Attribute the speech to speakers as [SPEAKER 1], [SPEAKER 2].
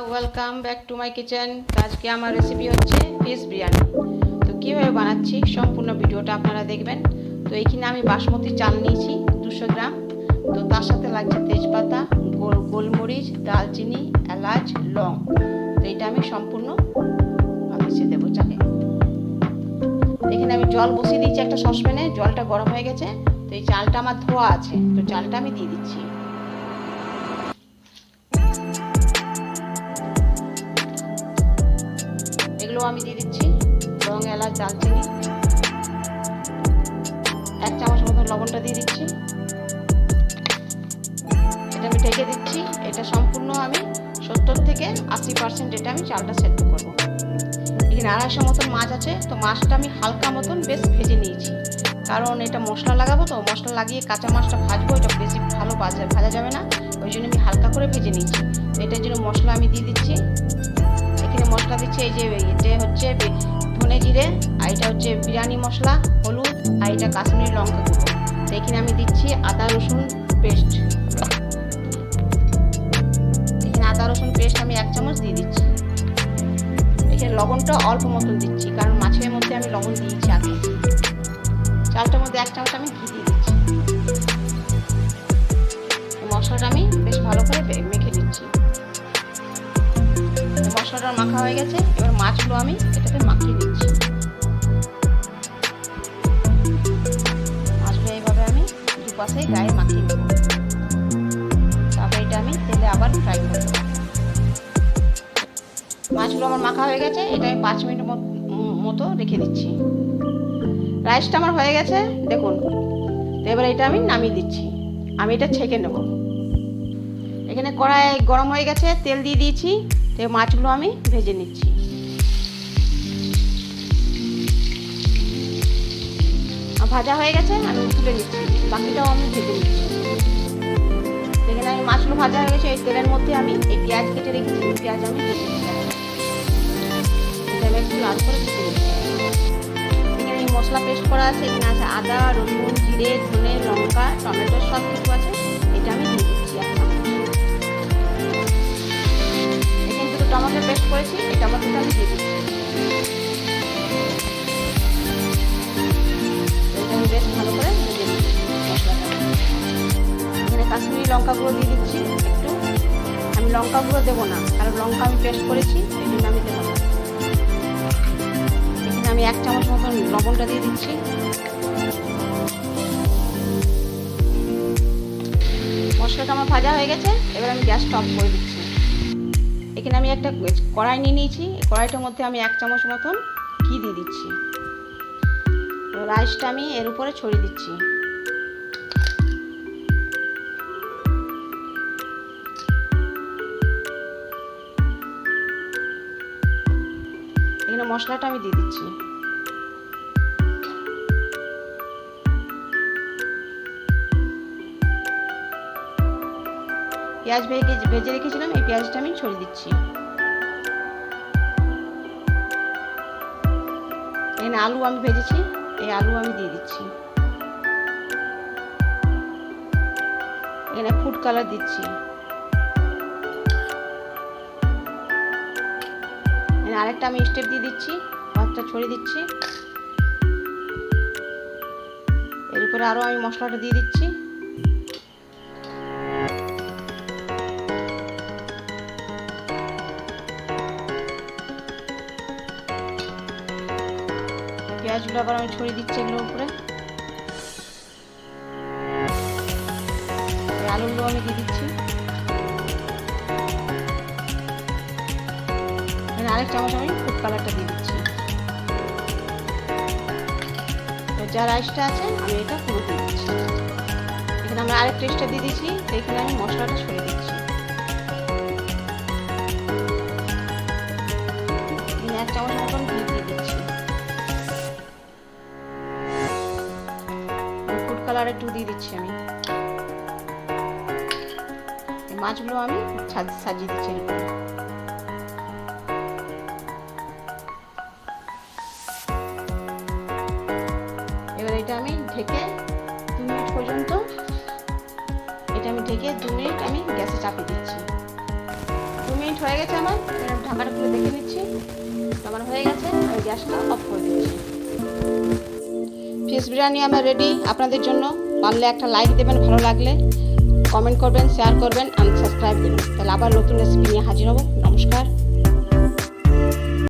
[SPEAKER 1] Welcome back to my kitchen. আজকে আমার recipe হচ্ছে ফিশ বিরিয়ানি। তো কীভাবে বানাচ্ছি সম্পূর্ণ ভিডিওটা আপনারা দেখবেন। তো এইখানে আমি বাসমতি চাল নিয়েছি 200 গ্রাম। তো তার সাথে লাগছে তেজপাতা, গোলমরিচ, দালচিনি, এলাচ, লং। তো এটা আমি সম্পূর্ণ মিশিয়ে দেবো চালে। এখানে আমি জল বসিয়ে দিচ্ছি একটা সসপ্যানে, জলটা গরম হয়ে গেছে। তো এই চালটা আমার ধোয়া আছে, তো চালটা আমি দিয়ে দিচ্ছি। এগুলো আমি দিয়ে দিচ্ছি লং, এলাচ, দালচিনি। 1 চামচ মতো লবণটা দিয়ে দিচ্ছি। এটা আমি ঢেকে দিচ্ছি। এটা সম্পূর্ণ আমি 70 থেকে 80% এটা আমি চালটা সেদ্ধ করব। এখানে 250 মতন মাছ আছে। তো মাছটা আমি হালকা মতন বেশ ভেজে নিয়েছি, কারণ এটা মশলা লাগাবো। তো মশলা লাগিয়ে কাঁচা মাছটা ভাজবো, এটা বেশি ভালো ভাজা যাবে না, ওই জন্য আমি হালকা করে ভেজে নিয়েছি। তো এটার জন্য মশলা আমি দিয়ে দিচ্ছি। এখানে মশলা দিচ্ছি এই যে এটা হচ্ছে ধনে জিরে, আর এটা হচ্ছে বিরিয়ানি মশলা, হলুদ, আর এটা কাশ্মীরি লঙ্কা গুঁড়ো। তো এখানে আমি দিচ্ছি আদা রসুন পেস্ট। এখানে আদা রসুন পেস্ট আমি 1 চামচ দিয়ে দিচ্ছি। এখানে লবণটা অল্প মতন দিচ্ছি, কারণ মাছের মধ্যে আমি লবণ দিয়েছি আগে। চালটার মধ্যে 1 চামচ আমি ঘি দিয়ে দিচ্ছি। মশলাটা আমি বেশ ভালো করে মেখে দিচ্ছি। মশলাটা মাখা হয়ে গেছে, এবার মাছগুলো আমি এটাতে মাখিয়ে দিচ্ছি। মাছগুলো এইভাবে আমি দুপাশে গায়ে মাখিয়ে দেবো। তারপরে এটা আমি তেলে আবার ফ্রাই করব। মাছগুলো আমার মাখা হয়ে গেছে, এটা আমি 5 মিনিট মতো রেখে দিচ্ছি। রাইসটা আমার হয়ে গেছে দেখুন। তো এবার এটা আমি নামিয়ে দিচ্ছি। আমি এটা ছেঁকে নেব। এখানে কড়াই গরম হয়ে গেছে, তেল দিয়ে দিয়েছি। তো মাছগুলো আমি ভেজে নিচ্ছি। ভাজা হয়ে গেছে, আমি তুলে নিচ্ছি। বাকিটাও আমি ভেজে নিচ্ছি। এখানে আমি মাছগুলো ভাজা হয়ে গেছে। এই তেলের মধ্যে আমি এই পেঁয়াজ কেটে রেখেছি, পেঁয়াজ আমি ভেজে নিচ্ছি। এটা আমি একটু লাল করে ভেজে নিচ্ছি। এখানে এই মশলা পেস্ট করা আছে। এখানে আছে আদা, রসুন, জিরে, ধনে, লঙ্কা, টমেটো, সব কিছু আছে। এটা আমি দিয়ে দিচ্ছি 1 চামচ। এখানে দুটো টমেটো পেস্ট করেছি, এই টমেটোটা আমি দিয়ে দিচ্ছি। এটা আমি বেশ ভালো করে ভেজে নিচ্ছি মশলাটা। এখানে কাশ্মীরি লঙ্কা গুঁড়ো দিয়ে দিচ্ছি একটু। আমি লঙ্কা গুঁড়ো দেবো না, কারণ লঙ্কা আমি পেস্ট করেছি, এই জন্য আমি দেবো না। এখানে আমি 1 চামচ মতন লবণটা দিয়ে দিচ্ছি। মশলাটা আমার ভাজা হয়ে গেছে, এবার আমি গ্যাসটা অফ করে দিচ্ছি। এখানে আমি একটা কড়াই নিয়ে নিয়েছি। এই কড়াইটার মধ্যে আমি 1 চামচ মতন ঘি দিয়ে দিচ্ছি। রাইসটা আমি এর উপরে ছড়িয়ে দিচ্ছি। এখানে মশলাটা আমি দিয়ে দিচ্ছি। পেঁয়াজ ভেজে রেখেছিলাম, এই পেঁয়াজটা আমি ছড়িয়ে দিচ্ছি। এখানে আলু আমি ভেজেছি, এই আলু আমি দিয়ে দিচ্ছি। এখানে ফুড কালার দিচ্ছি। এখানে আরেকটা আমি স্টেপ দিয়ে দিচ্ছি, ভাতটা ছড়িয়ে দিচ্ছি। এর উপরে আরও আমি মশলাটা দিয়ে দিচ্ছি। পেঁয়াজগুলো আবার আমি ছড়িয়ে দিচ্ছি এগুলোর উপরে। আলুগুলো আমি দিয়ে দিচ্ছি। এখানে আরেক চামচ আমি ফুড কালারটা দিয়ে দিচ্ছি। তো যা রাইসটা আছে আমি এটা পুরো দিয়ে দিচ্ছি। এখানে আমরা আরেক টেস্টটা দিয়ে দিচ্ছি। তো এখানে আমি মশলাটা ছড়িয়ে দিচ্ছি। এখানে 1 চামচ মতন ঘি দিয়ে দিচ্ছি। ফুড কালার একটু দিয়ে দিচ্ছি আমি। মাছগুলো আমি সাজিয়ে দিচ্ছি। এবার এটা আমি ঢেকে 2 মিনিট পর্যন্ত এটা আমি ঢেকে 2 মিনিট আমি গ্যাসে চাপিয়ে দিচ্ছি। 2 মিনিট হয়ে গেছে আমার, আমি ঢাকাটা খুলে দেখে নিচ্ছি। আমার হয়ে গেছে, আমি গ্যাসটা অফ করে দিচ্ছি। ফিশ বিরিয়ানি আমার রেডি আপনাদের জন্য। পারলে একটা লাইক দেবেন, ভালো লাগলে কমেন্ট করবেন, শেয়ার করবেন, সাবস্ক্রাইব করবেন। তাহলে আবার নতুন রেসিপি নিয়ে হাজির হব। নমস্কার।